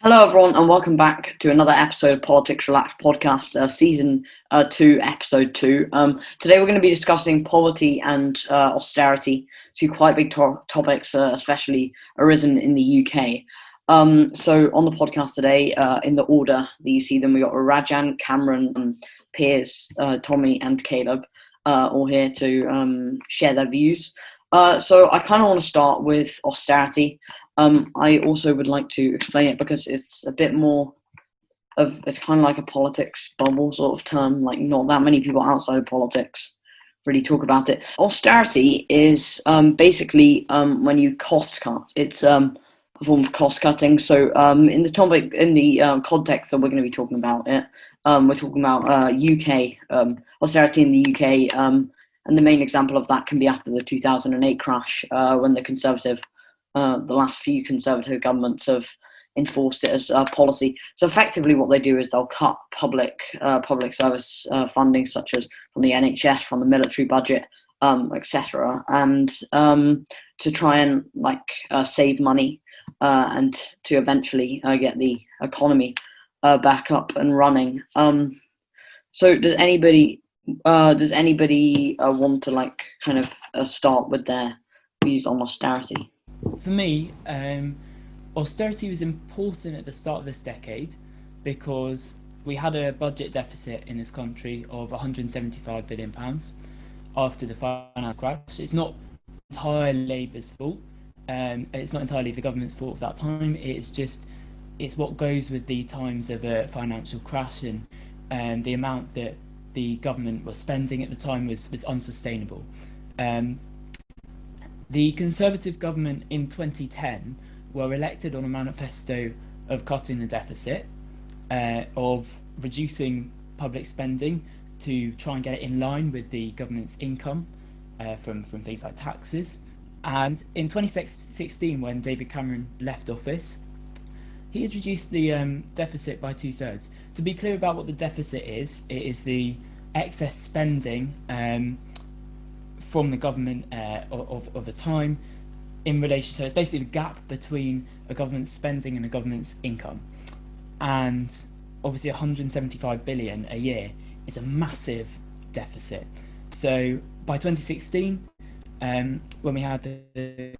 Hello, everyone, and welcome back to another episode of Politics Relaxed Podcast, Season 2, Episode 2. Today we're going to be discussing poverty and austerity, two quite big topics, especially arisen in the UK. So on the podcast today, in the order that you see them, we got Rajan, Cameron, Piers, Tommy, and Caleb, all here to share their views. So I kind of want to start with austerity. I also would like to explain it because it's a bit more of, it's kind of like a politics bubble sort of term, like not that many people outside of politics really talk about it. Austerity is basically when you cost cut. It's a form of cost cutting. So in the topic, in the context that we're going to be talking about it, we're talking about UK austerity in the UK, and the main example of that can be after the 2008 crash, when the last few Conservative governments have enforced it as a policy. So effectively what they do is they'll cut public service funding, such as from the NHS, from the military budget, etc., and to try and save money and to eventually get the economy back up and running. So does anybody want to start with their views on austerity? For me, austerity was important at the start of this decade because we had a budget deficit in this country of £175 billion after the financial crash. It's not entirely Labour's fault. It's not entirely the government's fault of that time. It's what goes with the times of a financial crash, and the amount that the government was spending at the time was unsustainable. The Conservative government in 2010 were elected on a manifesto of cutting the deficit, of reducing public spending to try and get it in line with the government's income from things like taxes. And in 2016, when David Cameron left office, he had reduced the deficit by 2/3. To be clear about what the deficit is, it is the excess spending from the government of the time in relation, so it's basically the gap between a government's spending and a government's income. And obviously 175 billion a year is a massive deficit. So by 2016, when we had the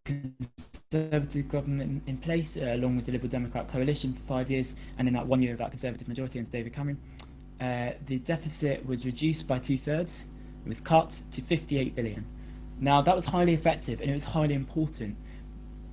Conservative government in place, along with the Liberal Democrat coalition for 5 years, and in that 1 year of that Conservative majority under David Cameron, the deficit was reduced by 2/3. It was cut to 58 billion. Now, that was highly effective and it was highly important.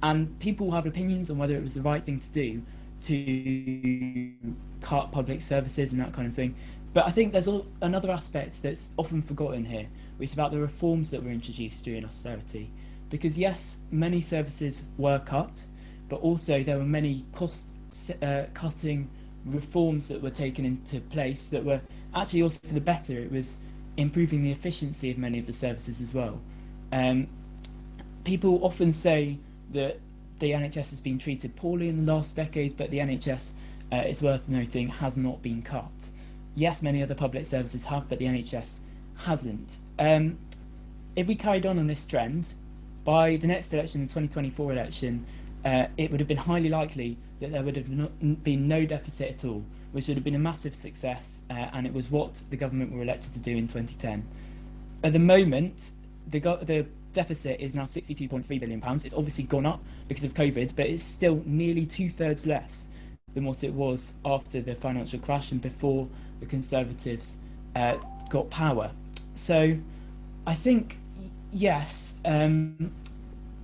And people have opinions on whether it was the right thing to do to cut public services and that kind of thing. But I think there's another aspect that's often forgotten here, which is about the reforms that were introduced during austerity. Because yes, many services were cut, but also there were many cost-cutting reforms that were taken into place that were actually also for the better. It was improving the efficiency of many of the services as well. People often say that the NHS has been treated poorly in the last decade, but the NHS, it's worth noting, has not been cut. Yes, many other public services have, but the NHS hasn't. If we carried on this trend, by the next election, the 2024 election, it would have been highly likely that there would have been no deficit at all, which would have been a massive success, and it was what the government were elected to do in 2010. At the moment, the deficit is now £62.3 billion. It's obviously gone up because of COVID, but it's still nearly 2/3 less than what it was after the financial crash and before the Conservatives got power. So I think, yes,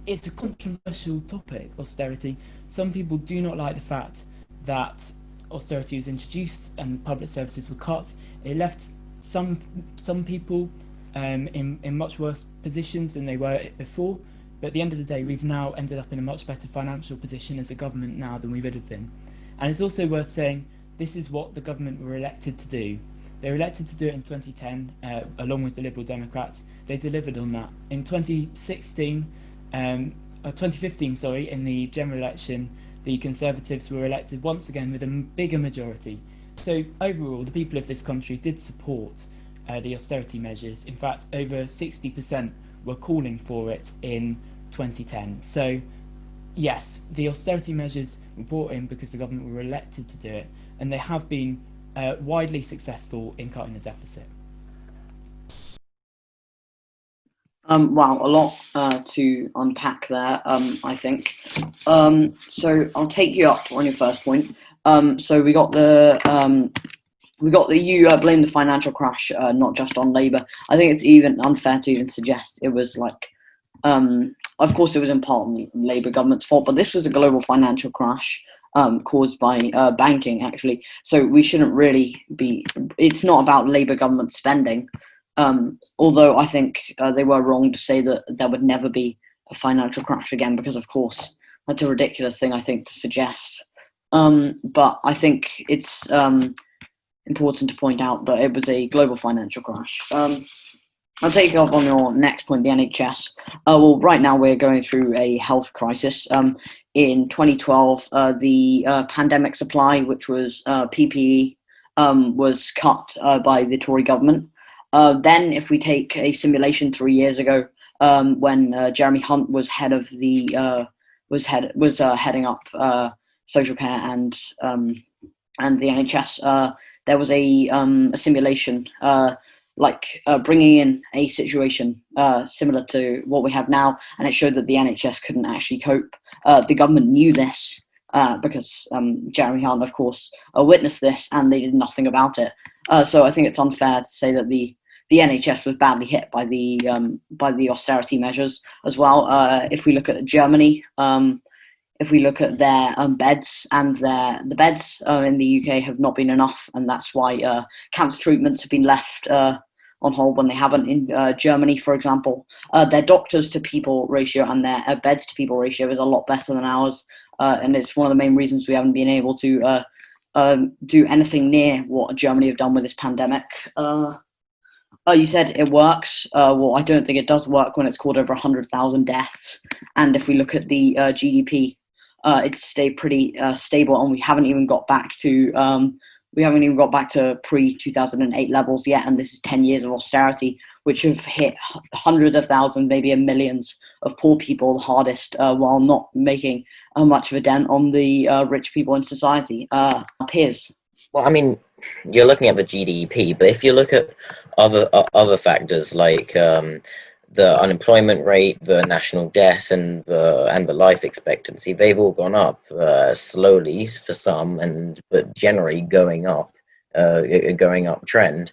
it's a controversial topic, austerity. Some people do not like the fact that austerity was introduced and public services were cut. It left some people in much worse positions than they were before, but at the end of the day, we've now ended up in a much better financial position as a government now than we would have been. And it's also worth saying this is what the government were elected to do. They were elected to do it in 2010, along with the Liberal Democrats. They delivered on that. In 2015, in the general election, the Conservatives were elected once again with a bigger majority. So overall, the people of this country did support the austerity measures. In fact, over 60% were calling for it in 2010. So yes, the austerity measures were brought in because the government were elected to do it, and they have been widely successful in cutting the deficit. Wow, a lot to unpack there, I think. So I'll take you up on your first point. So you blame the financial crash not just on Labour. I think it's even unfair to even suggest it was like, of course, it was in part the Labour government's fault, but this was a global financial crash caused by banking, actually. So we shouldn't really be. It's not about Labour government spending. Although I think they were wrong to say that there would never be a financial crash again, because of course that's a ridiculous thing, I think, to suggest. But I think it's important to point out that it was a global financial crash. I'll take you up on your next point, the NHS. Well, right now we're going through a health crisis. In 2012, the pandemic supply, which was PPE, was cut by the Tory government. Then, if we take a simulation 3 years ago, when Jeremy Hunt was head of the heading up social care and the NHS, there was a simulation bringing in a situation similar to what we have now, and it showed that the NHS couldn't actually cope. The government knew this because Jeremy Hunt, of course, witnessed this, and they did nothing about it. So I think it's unfair to say that the NHS was badly hit by the austerity measures as well. If we look at Germany, if we look at their beds, and the beds in the UK have not been enough, and that's why cancer treatments have been left on hold when they haven't in Germany, for example. Their doctors to people ratio and their beds to people ratio is a lot better than ours, and it's one of the main reasons we haven't been able to do anything near what Germany have done with this pandemic. You said it works. Well, I don't think it does work when it's called over 100,000 deaths, and if we look at the GDP, it's stayed pretty stable, and we haven't even got back to pre-2008 levels yet, and this is 10 years of austerity, which have hit hundreds of thousands, maybe millions of poor people the hardest, while not making much of a dent on the rich people in society. Peers. Well, I mean, you're looking at the GDP, but if you look at other factors like the unemployment rate, the national debt, and the life expectancy, they've all gone up slowly for some, but generally going up trend.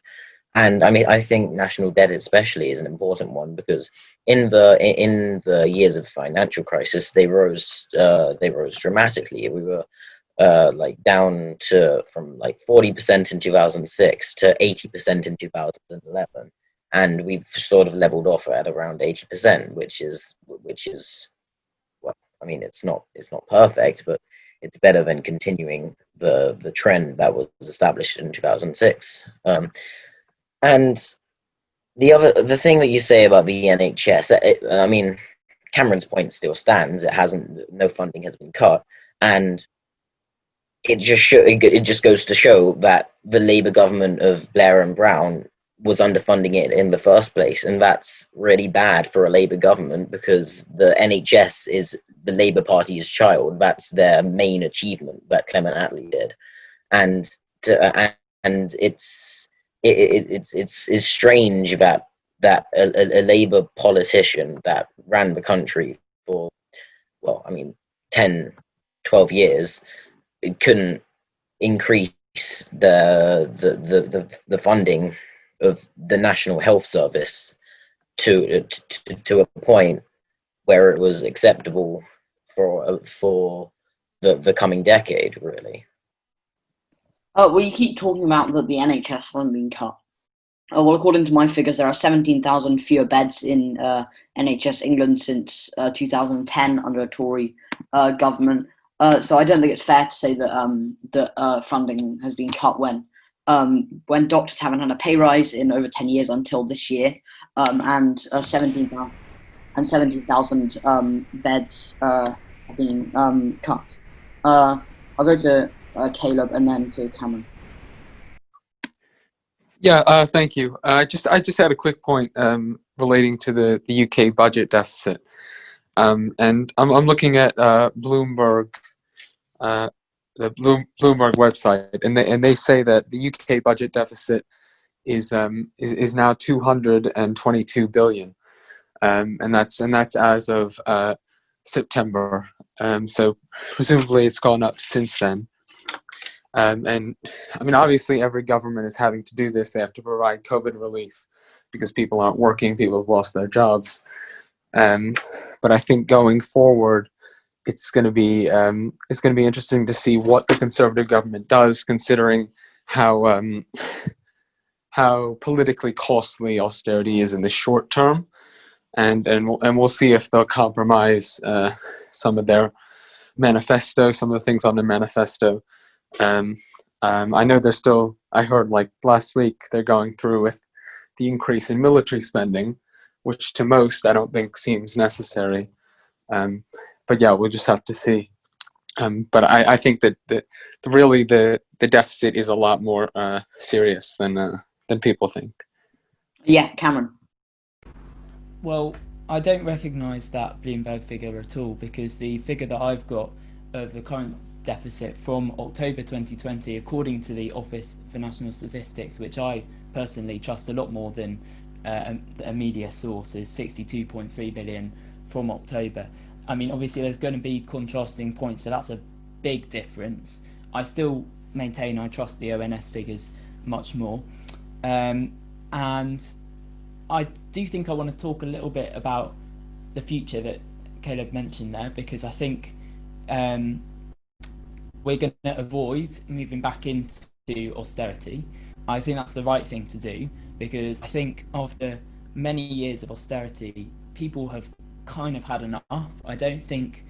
And I mean, I think national debt especially is an important one, because in the years of financial crisis, they rose dramatically. We were down from 40% in 2006 to 80% in 2011, and we've sort of leveled off at around 80%, which is well, I mean, it's not perfect, but it's better than continuing the trend that was established in 2006. And the thing that you say about the NHS, I mean, Cameron's point still stands. No funding has been cut, and it just goes to show that the Labour government of Blair and Brown was underfunding it in the first place, and that's really bad for a Labour government, because the NHS is the Labour Party's child. That's their main achievement that Clement Attlee did, and it's strange that a Labour politician that ran the country for, well, I mean, 10, 12 years, it couldn't increase the funding of the National Health Service to a point where it was acceptable for the coming decade, really. Well, you keep talking about that the NHS hasn't been cut. Well, according to my figures, there are 17,000 fewer beds in NHS England since 2010 under a Tory government. So I don't think it's fair to say that funding has been cut when doctors haven't had a pay rise in over 10 years until this year, and 17,000 beds have been cut. I'll go to Caleb and then to Cameron. Yeah, thank you. I just had a quick point relating to the UK budget deficit. And I'm looking at Bloomberg, the Bloomberg website, and they say that the UK budget deficit is now 222 billion, and that's as of September. So presumably it's gone up since then. And I mean, obviously, every government is having to do this. They have to provide COVID relief because people aren't working, people have lost their jobs. But I think going forward, it's going to be interesting to see what the Conservative government does, considering how politically costly austerity is in the short term, and we'll see if they'll compromise some of their manifesto, some of the things on their manifesto. I know they're still. I heard like last week they're going through with the increase in military spending, which to most I don't think seems necessary. But yeah, we'll just have to see. But I think that really the deficit is a lot more serious than people think. Yeah, Cameron. Well, I don't recognise that Bloomberg figure at all, because the figure that I've got of the current deficit from October 2020, according to the Office for National Statistics, which I personally trust a lot more than a media source, is 62.3 billion from October. I mean, obviously there's going to be contrasting points, but that's a big difference. I still maintain I trust the ONS figures much more. And I do think I want to talk a little bit about the future that Caleb mentioned there, because I think we're going to avoid moving back into austerity. I think that's the right thing to do, because I think after many years of austerity, people have kind of had enough. I don't think,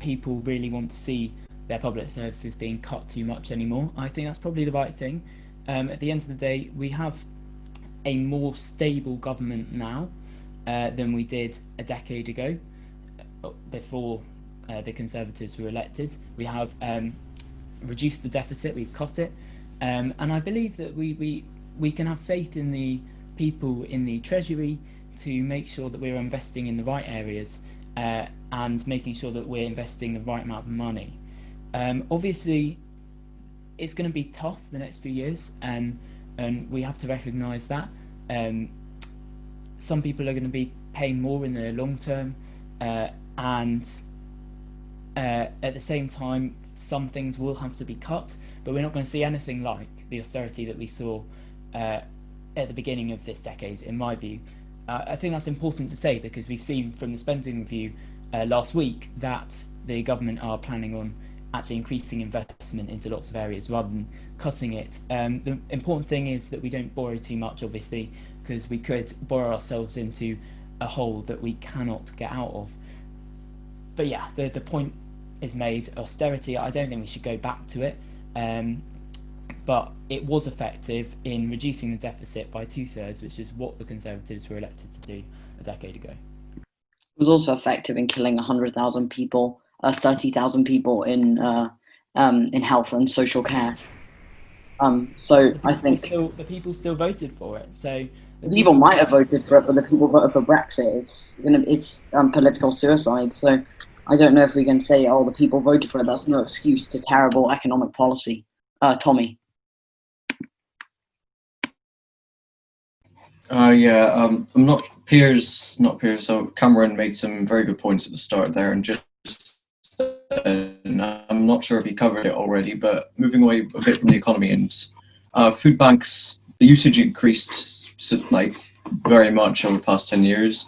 people really want to see their public services being cut too much anymore. I think that's probably the right thing. At the end of the day, we have a more stable government now than we did a decade ago, before the Conservatives were elected. We have reduced the deficit, we've cut it, and I believe that we can have faith in the people in the Treasury to make sure that we're investing in the right areas and making sure that we're investing the right amount of money. Obviously, it's going to be tough the next few years, and we have to recognise that. Some people are going to be paying more in the long term, and at the same time, some things will have to be cut, but we're not going to see anything like the austerity that we saw at the beginning of this decade, in my view. I think that's important to say, because we've seen from the spending review last week that the government are planning on actually increasing investment into lots of areas rather than cutting it. The important thing is that we don't borrow too much, obviously, because we could borrow ourselves into a hole that we cannot get out of. But yeah, the point is made. Austerity, I don't think we should go back to it, but it was effective in reducing the deficit by 2/3, which is what the Conservatives were elected to do a decade ago. It was also effective in killing 100,000 people, 30,000 people in health and social care. So I think the people still voted for it. So the people might have voted for it, but the people voted for Brexit. It's political suicide. So I don't know if we can say, oh, the people voted for it. That's no excuse to terrible economic policy. Tommy. I'm not Piers. So Cameron made some very good points at the start there, and I'm not sure if he covered it already, but moving away a bit from the economy and food banks, the usage increased very much over the past 10 years.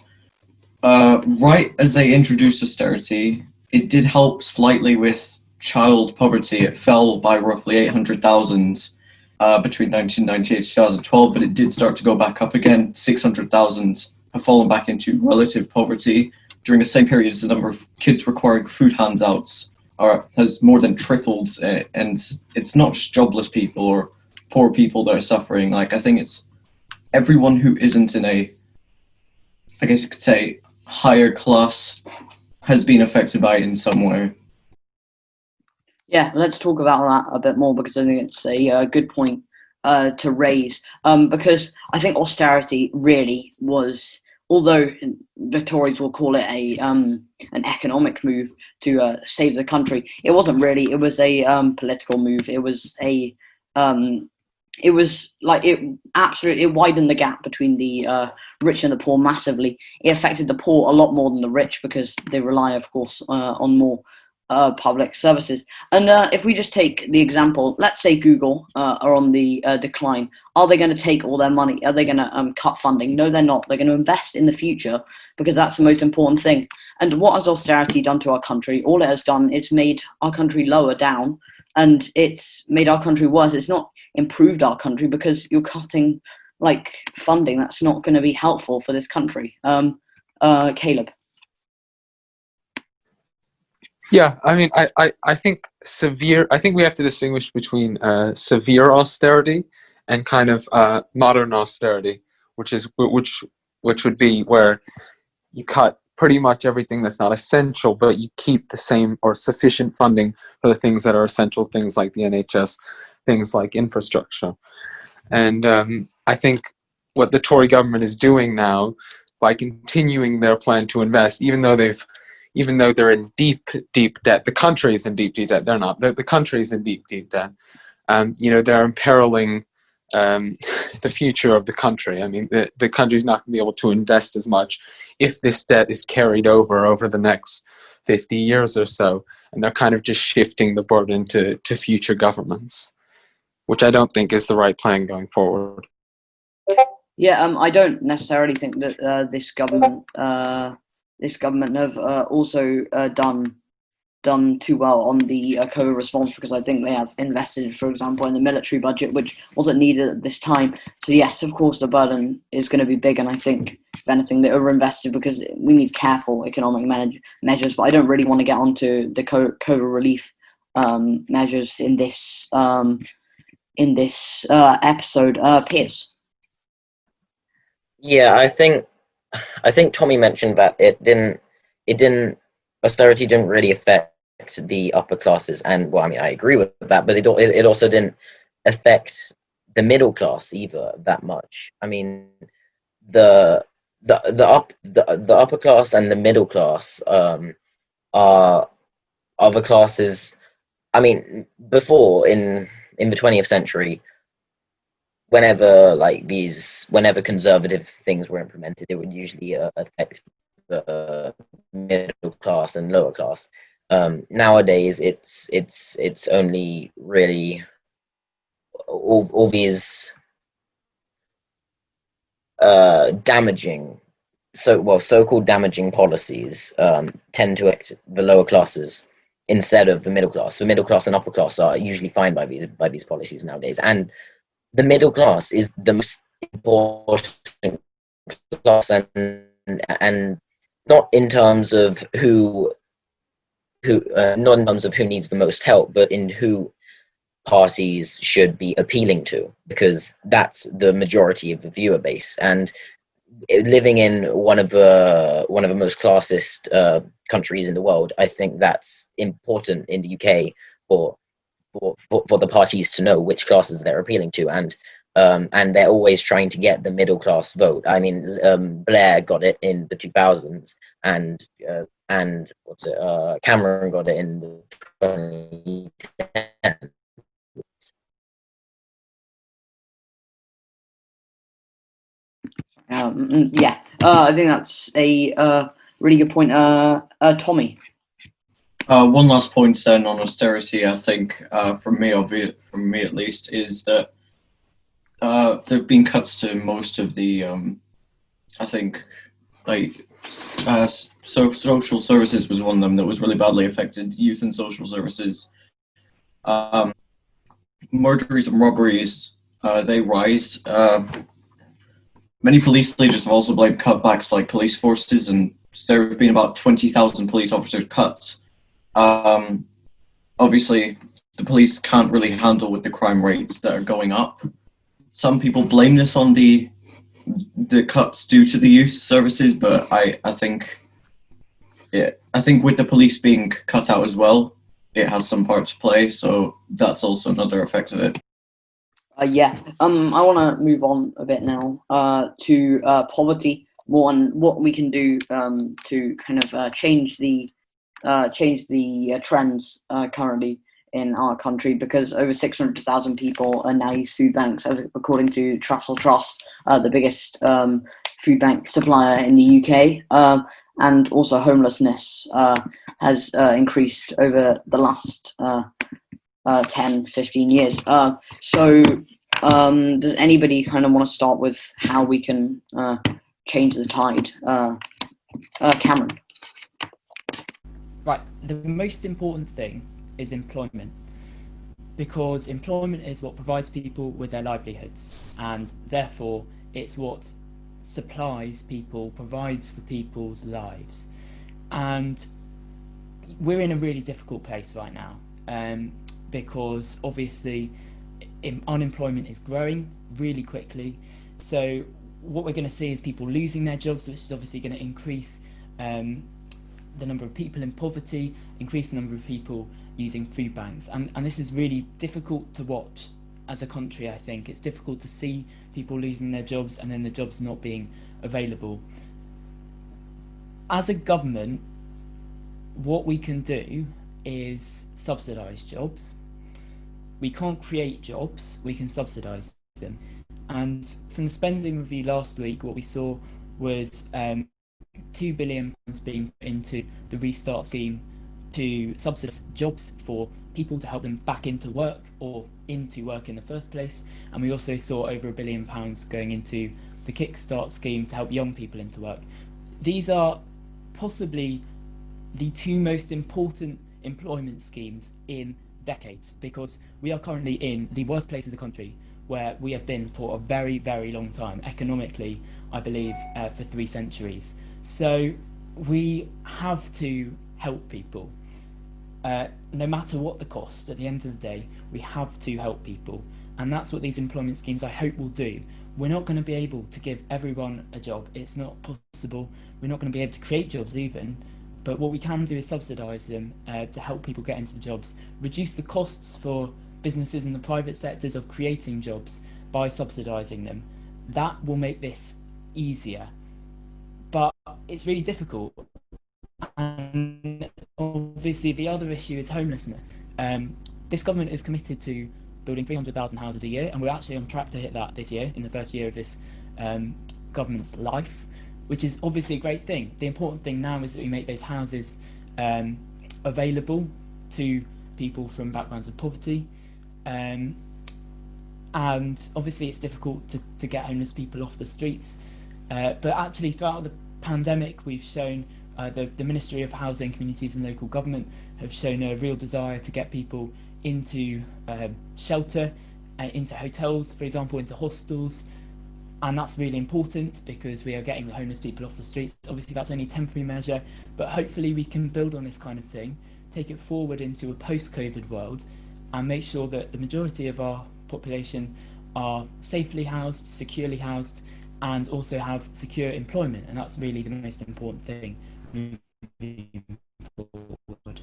Right as they introduced austerity, it did help slightly with child poverty. It fell by roughly 800,000 between 1998 and 2012, but it did start to go back up again. 600,000 have fallen back into relative poverty. During the same period, the number of kids requiring food handouts has more than tripled, and it's not just jobless people or poor people that are suffering. I think it's everyone who isn't in a, I guess you could say, higher class has been affected by it in some way. Yeah, let's talk about that a bit more, because I think it's a good point to raise. Because I think austerity really was although the Tories will call it an economic move to save the country, it wasn't really. It was a political move. It was a it was like it widened the gap between the rich and the poor massively. It affected the poor a lot more than the rich because they rely, of course, on more public services. And if we just take the example, let's say Google are on the decline. Are they going to take all their money? Are they going to cut funding? No, they're not. They're going to invest in the future because that's the most important thing. And what has austerity done to our country? All it has done is made our country lower down, and it's made our country worse. It's not improved our country because you're cutting like funding that's not going to be helpful for this country. Caleb. Yeah, I mean, I think I think we have to distinguish between severe austerity and kind of modern austerity, which would be where you cut pretty much everything that's not essential, but you keep the same or sufficient funding for the things that are essential, things like the NHS, things like infrastructure. And I think what the Tory government is doing now, by continuing their plan to invest, even though they're in deep debt, the country is in deep debt. They're not. The country is in deep debt. They're imperiling the future of the country. I mean, the country's not going to be able to invest as much if this debt is carried over the next 50 years or so. And they're kind of just shifting the burden to future governments, which I don't think is the right plan going forward. Yeah, I don't necessarily think that this government have also done too well on the COVID response, because I think they have invested, for example, in the military budget, which wasn't needed at this time. So yes, of course, the burden is going to be big, and I think, if anything, they overinvested because we need careful economic measures. But I don't really want to get onto the COVID relief measures in this episode. Piers. Yeah, I think Tommy mentioned that austerity didn't really affect the upper classes, and well, I mean, I agree with that, but it also didn't affect the middle class either that much. I mean, the upper class and the middle class are other classes. I mean, before in the 20th century, whenever conservative things were implemented, it would usually affect the middle class and lower class. Nowadays, it's only really all these damaging, so-called damaging policies tend to affect the lower classes instead of the middle class. The middle class and upper class are usually fine by these policies nowadays, and the middle class is the most important class, and not in terms of who not in terms of who needs the most help, but in who parties should be appealing to, because that's the majority of the viewer base. And living in one of the most classist countries in the world, I think that's important in the UK for the parties to know which classes they're appealing to, and they're always trying to get the middle class vote. I mean, Blair got it in the 2000s, and Cameron got it in the 2010s. I think that's a really good point. Tommy. One last point then on austerity, I think, from me at least, is that there have been cuts to most of the, I think, so social services was one of them that was really badly affected. Youth and social services, murderies and robberies, they rise. Many police leaders have also blamed cutbacks like police forces, and there have been about 20,000 police officers cut. Obviously, the police can't really handle with the crime rates that are going up. Some people blame this on the cuts due to the youth services, but I think with the police being cut out as well, it has some part to play. So that's also another effect of it. I want to move on a bit now to poverty. more on what we can do to kind of change the trends currently in our country, because over 600,000 people now use food banks, as according to Trussell Trust, the biggest food bank supplier in the UK. And also homelessness has increased over the last 10, 15 years. So does anybody kind of want to start with how we can change the tide? Cameron? Right, the most important thing is employment, because employment is what provides people with their livelihoods, and therefore it's what supplies people, provides for people's lives. And we're in a really difficult place right now, because obviously unemployment is growing really quickly. So what we're going to see is people losing their jobs, which is obviously going to increase the number of people in poverty, increase the number of people using food banks. And this is really difficult to watch as a country, I think. It's difficult to see people losing their jobs and then the jobs not being available. As a government, what we can do is subsidise jobs. We can't create jobs, we can subsidise them. And from the spending review last week, what we saw was £2 billion being put into the Restart scheme to subsidise jobs for people to help them back into work or into work in the first place. And we also saw over £1 billion going into the Kickstart scheme to help young people into work. These are possibly the two most important employment schemes in decades, because we are currently in the worst place as a country where we have been for a very, very long time, economically, I believe, for 3 centuries. So we have to help people, no matter what the cost. At the end of the day, we have to help people, and that's what these employment schemes, I hope, will do. We're not going to be able to give everyone a job. It's not possible. We're not going to be able to create jobs even, but what we can do is subsidise them to help people get into the jobs, reduce the costs for businesses in the private sectors of creating jobs by subsidising them. That will make this easier, but it's really difficult. And obviously the other issue is homelessness. This government is committed to building 300,000 houses a year, and we're actually on track to hit that this year, in the first year of this government's life, which is obviously a great thing. The important thing now is that we make those houses available to people from backgrounds of poverty. And obviously it's difficult to get homeless people off the streets. But actually throughout the pandemic, we've shown, the Ministry of Housing, Communities and Local Government have shown a real desire to get people into shelter, into hotels, for example, into hostels. And that's really important because we are getting the homeless people off the streets. Obviously that's only a temporary measure, but hopefully we can build on this kind of thing, take it forward into a post-COVID world, and make sure that the majority of our population are safely housed, securely housed, and also have secure employment. And that's really the most important thing moving forward.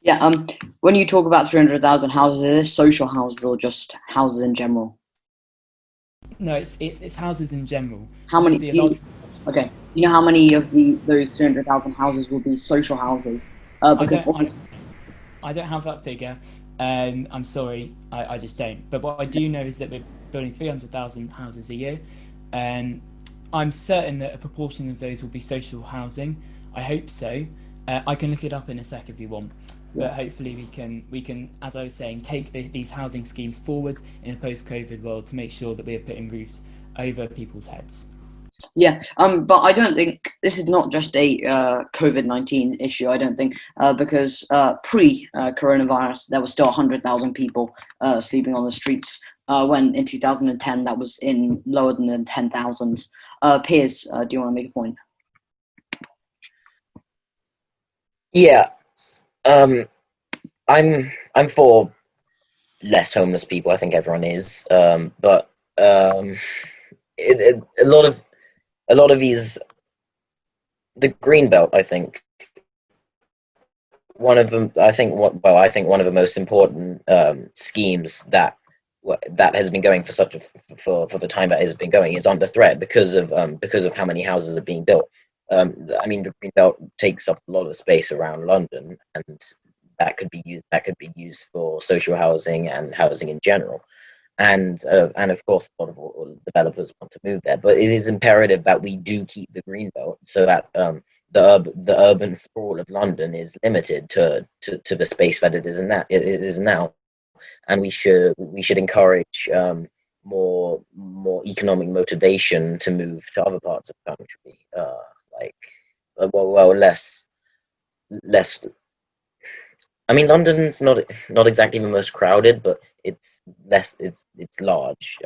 Yeah, when you talk about 300,000 houses, are this social houses or just houses in general? No, it's houses in general. How many? Okay. Do you know how many of those 300,000 houses will be social houses? I don't have that figure. I'm sorry, I just don't. But what I do know is that we're building 300,000 houses a year. I'm certain that a proportion of those will be social housing. I hope so. I can look it up in a sec if you want. But hopefully we can, as I was saying, take these housing schemes forward in a post-COVID world to make sure that we are putting roofs over people's heads. Yeah, but I don't think this is not just a COVID-19 issue. I don't think because pre-coronavirus there were still 100,000 people sleeping on the streets. When in 2010 that was in lower than the 10,000s. Piers, do you want to make a point? Yeah, I'm for less homeless people. I think everyone is, but a lot of these, the green belt, I think one of them, I think one of the most important schemes that that has been going for for the time that has been going is under threat because of how many houses are being built. I mean, the green belt takes up a lot of space around London, and that could be used for social housing and housing in general. And of course, a lot of developers want to move there. But it is imperative that we do keep the green belt so that the urban sprawl of London is limited to the space that it is now, and we should encourage more economic motivation to move to other parts of the country, like less. I mean, London's not exactly the most crowded, but it's less. It's large.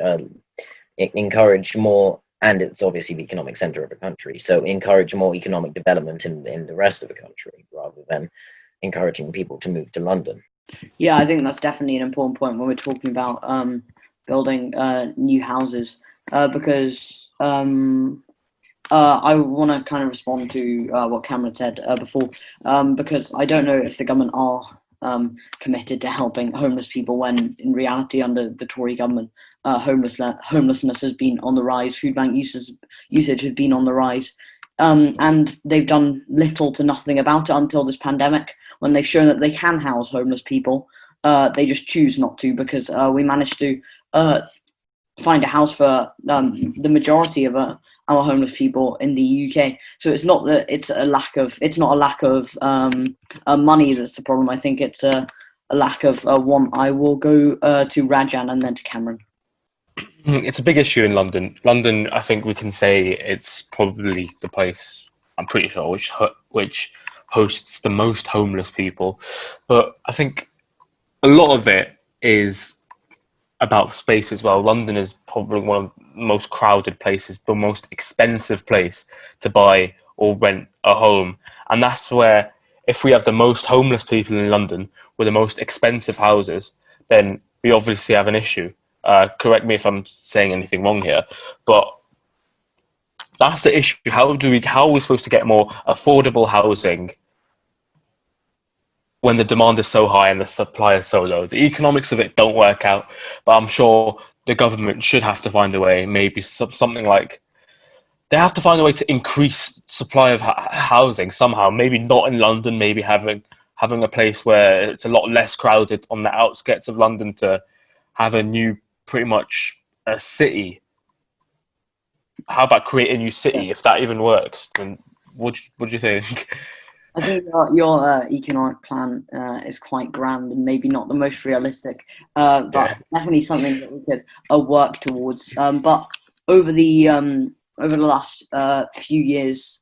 Encourage more, and it's obviously the economic center of the country. So encourage more economic development in the rest of the country, rather than encouraging people to move to London. Yeah, I think that's definitely an important point when we're talking about building new houses, because I want to kind of respond to what Cameron said before, because I don't know if the government are committed to helping homeless people, when in reality, under the Tory government, homelessness has been on the rise, food bank usage has been on the rise, and they've done little to nothing about it until this pandemic, when they've shown that they can house homeless people. They just choose not to, because we managed to find a house for the majority of our homeless people in the UK. So it's not that it's not a lack of money that's the problem. I think it's a lack of want. I will go to Rajan and then to Cameron. It's a big issue in London. London, I think we can say it's probably the place, I'm pretty sure, which hosts the most homeless people. But I think a lot of it is about space as well. London is probably one of the most crowded places, the most expensive place to buy or rent a home. And that's where, if we have the most homeless people in London with the most expensive houses, then we obviously have an issue. Correct me if I'm saying anything wrong here, but that's the issue. How are we supposed to get more affordable housing when the demand is so high and the supply is so low? The economics of it don't work out, but I'm sure the government should have to find a way, maybe something like, they have to find a way to increase supply of housing somehow, maybe not in London, maybe having a place where it's a lot less crowded on the outskirts of London, to have a new, pretty much a city. How about create a new city? If that even works, then what do you think? I think your economic plan is quite grand and maybe not the most realistic, but definitely something that we could work towards. But over the last few years,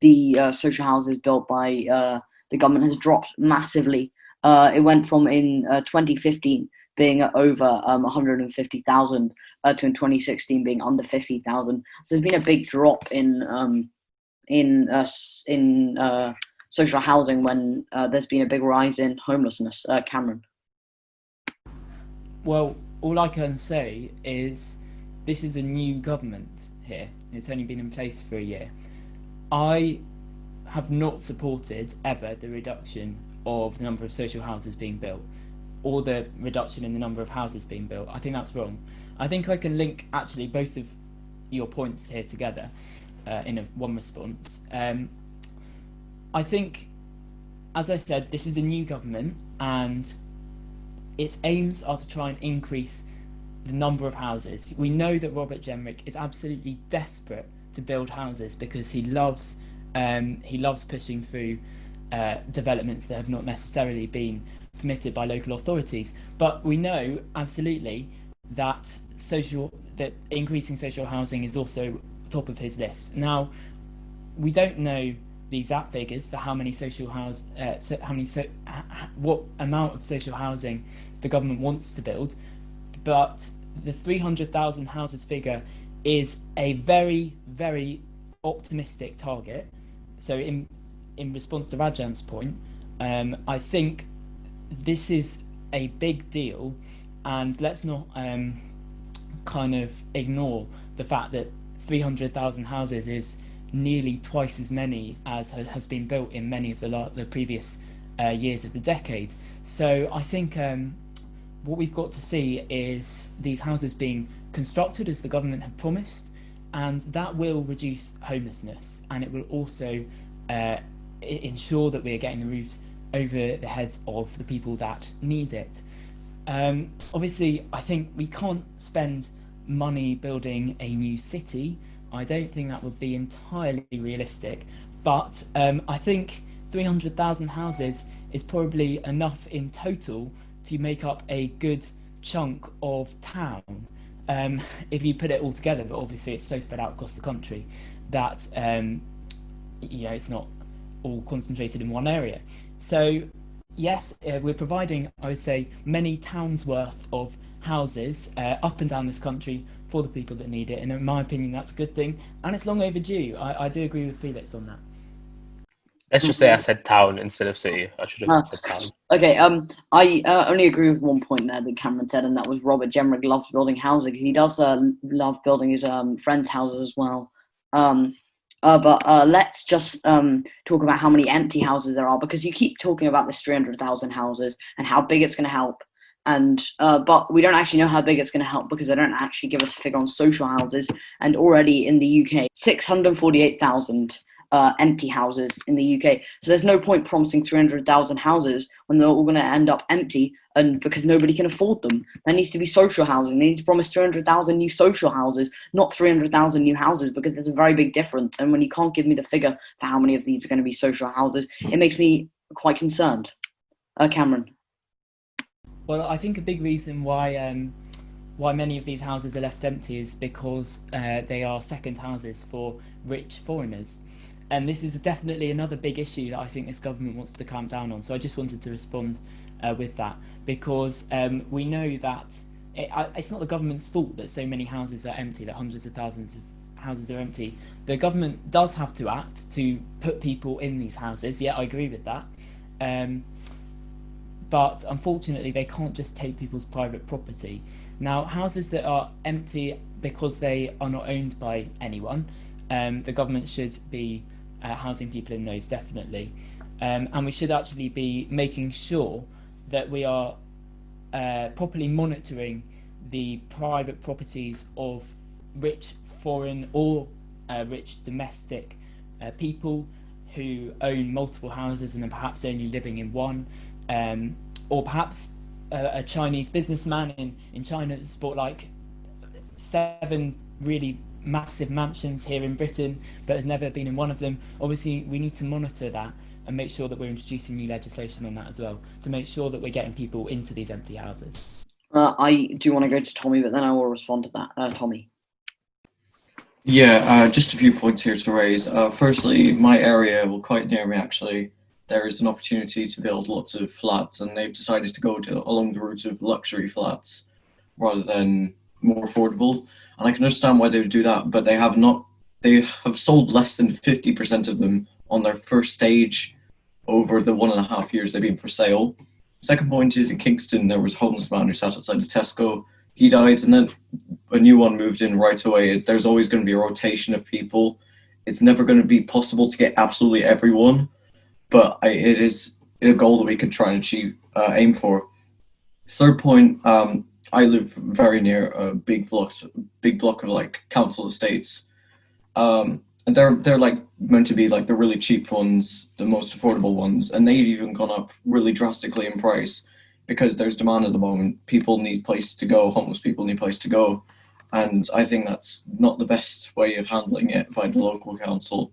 the social houses built by the government has dropped massively. It went from in 2015 being at over 150,000 to in 2016 being under 50,000. So there's been a big drop in social housing when there's been a big rise in homelessness. Cameron? Well, all I can say is this is a new government here. It's only been in place for a year. I have not supported ever the reduction of the number of social houses being built, or the reduction in the number of houses being built. I think that's wrong. I think I can link actually both of your points here together in one response. I think, as I said, this is a new government, and its aims are to try and increase the number of houses. We know that Robert Jenrick is absolutely desperate to build houses because he loves pushing through developments that have not necessarily been permitted by local authorities. But we know absolutely that increasing social housing is also top of his list. Now, we don't know the exact figures for what amount of social housing the government wants to build, but the 300,000 houses figure is a very, very optimistic target. So in response to Rajan's point, I think this is a big deal, and let's not kind of ignore the fact that 300,000 houses is nearly twice as many as has been built in many of the previous years of the decade. So I think what we've got to see is these houses being constructed as the government had promised, and that will reduce homelessness, and it will also ensure that we are getting the roofs over the heads of the people that need it. Obviously, I think we can't spend money building a new city. I don't think that would be entirely realistic, but I think 300,000 houses is probably enough in total to make up a good chunk of town, if you put it all together. But obviously it's so spread out across the country that it's not all concentrated in one area. So yes, we're providing, I would say, many towns worth of houses up and down this country for the people that need it, and in my opinion that's a good thing, and it's long overdue. I do agree with Felix on that. Let's just say I said town instead of city. I should have said town. Okay, I only agree with one point there that Cameron said, and that was Robert Jemrick loves building housing. He does love building his friends' houses as well. But let's just talk about how many empty houses there are, because you keep talking about this 300,000 houses and how big it's going to help, and but we don't actually know how big it's going to help, because they don't actually give us a figure on social houses. And already in the UK, 648,000 empty houses in the UK. So there's no point promising 300,000 houses when they're all going to end up empty, and because nobody can afford them. There needs to be social housing. They need to promise 300,000 new social houses, not 300,000 new houses, because there's a very big difference. And when you can't give me the figure for how many of these are going to be social houses, it makes me quite concerned. Cameron. Well, I think a big reason why many of these houses are left empty is because they are second houses for rich foreigners. And this is definitely another big issue that I think this government wants to clamp down on. So I just wanted to respond with that, because we know that it's not the government's fault that so many houses are empty, that hundreds of thousands of houses are empty. The government does have to act to put people in these houses. Yeah, I agree with that. But unfortunately, they can't just take people's private property. Now, houses that are empty because they are not owned by anyone, the government should be housing people in those, definitely. And we should actually be making sure that we are properly monitoring the private properties of rich foreign or rich domestic people who own multiple houses and then perhaps only living in one, or perhaps a Chinese businessman in China that's bought like 7 really massive mansions here in Britain but has never been in one of them. Obviously we need to monitor that and make sure that we're introducing new legislation on that as well, to make sure that we're getting people into these empty houses. I do want to go to Tommy, but then I will respond to that. Tommy. Yeah, just a few points here to raise. Firstly, my area, well, quite near me actually, there is an opportunity to build lots of flats, and they've decided to go along the route of luxury flats rather than more affordable. And I can understand why they would do that, but they have sold less than 50% of them on their first stage over the 1.5 years they've been for sale. Second point is, in Kingston, there was a homeless man who sat outside the Tesco. He died, and then a new one moved in right away. There's always going to be a rotation of people. It's never going to be possible to get absolutely everyone, but it is a goal that we could try and aim for. Third point, I live very near a big block of like council estates, and they're like meant to be like the really cheap ones, the most affordable ones, and they've even gone up really drastically in price because there's demand at the moment. People need places to go. Homeless people need places to go, and I think that's not the best way of handling it by the local council.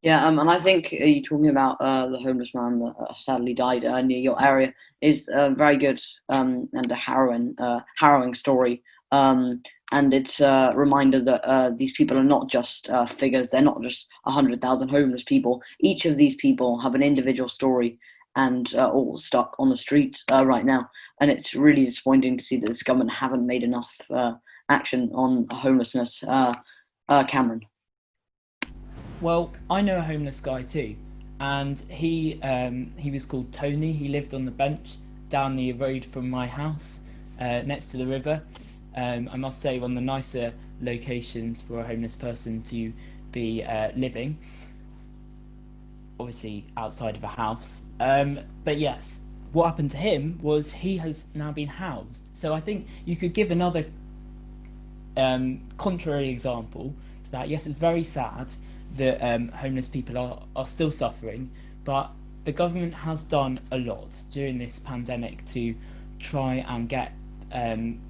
Yeah, and I think you talking about the homeless man that sadly died near your area is very good and a harrowing story. And it's a reminder that these people are not just figures. They're not just 100,000 homeless people. Each of these people have an individual story and all stuck on the streets right now. And it's really disappointing to see that this government haven't made enough action on homelessness. Cameron. Well, I know a homeless guy too, and he was called Tony. He lived on the bench down the road from my house, next to the river. I must say, one of the nicer locations for a homeless person to be living. Obviously outside of a house. But yes, what happened to him was he has now been housed. So I think you could give another contrary example to that. Yes, it's very sad that homeless people are still suffering, but the government has done a lot during this pandemic to try and get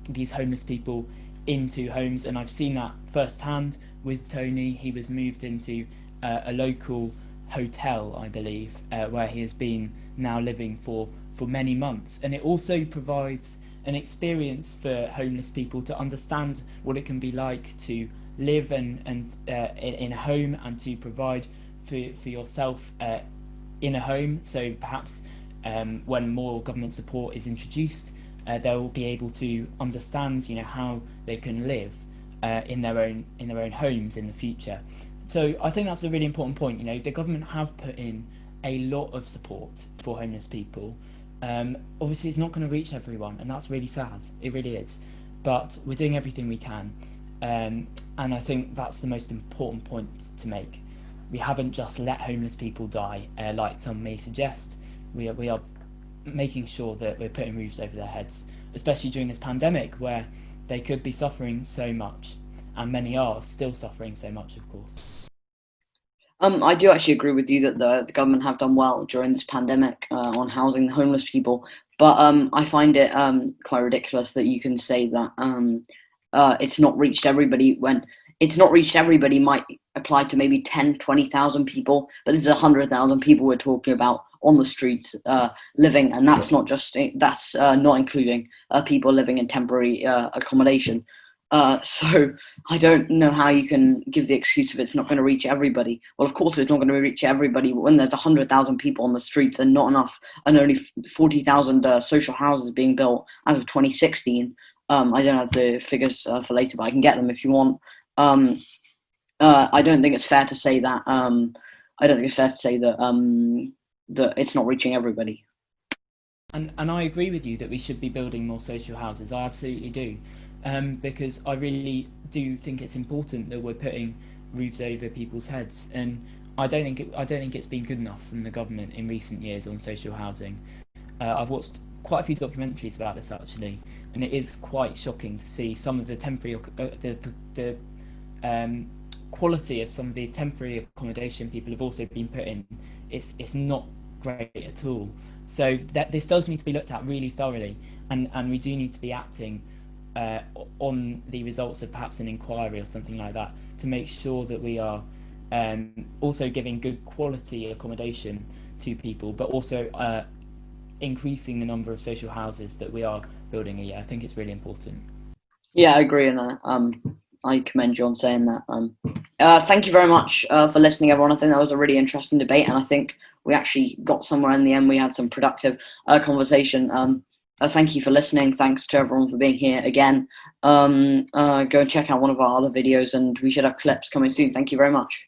these homeless people into homes, and I've seen that firsthand with Tony. He was moved into a local hotel, I believe, where he has been now living for many months, and it also provides an experience for homeless people to understand what it can be like to live in a home and to provide for yourself in a home. So perhaps when more government support is introduced, they'll be able to understand, how they can live in their own homes in the future. So I think that's a really important point. The government have put in a lot of support for homeless people. Obviously, it's not going to reach everyone, and that's really sad. It really is. But we're doing everything we can, and I think that's the most important point to make. We haven't just let homeless people die, like some may suggest. We are making sure that we're putting roofs over their heads, especially during this pandemic where they could be suffering so much, and many are still suffering so much, of course. I do actually agree with you that the government have done well during this pandemic on housing the homeless people, but I find it quite ridiculous that you can say that it's not reached everybody when it's not reached everybody might apply to maybe 10, 20,000 people, but this is 100,000 people we're talking about on the streets living, and that's not just not including people living in temporary accommodation. So I don't know how you can give the excuse of it's not going to reach everybody. Well, of course it's not going to reach everybody when there's 100,000 people on the streets and not enough, and only 40,000 social houses being built as of 2016. I don't have the figures for later, but I can get them if you want. I don't think it's fair to say that. That it's not reaching everybody. And I agree with you that we should be building more social houses. I absolutely do. Because I really do think it's important that we're putting roofs over people's heads, and I don't think it's been good enough from the government in recent years on social housing. I've watched quite a few documentaries about this actually, and it is quite shocking to see some of the temporary the quality of some of the temporary accommodation people have also been put in. It's not great at all. So this does need to be looked at really thoroughly, and we do need to be acting on the results of perhaps an inquiry or something like that to make sure that we are also giving good quality accommodation to people, but also increasing the number of social houses that we are building a year. I think it's really important. Yeah, I agree, and I commend you on saying that. Thank you very much for listening, everyone. I think that was a really interesting debate, and I think we actually got somewhere in the end. We had some productive conversation. Thank you for listening. Thanks to everyone for being here again. Go and check out one of our other videos, and we should have clips coming soon. Thank you very much.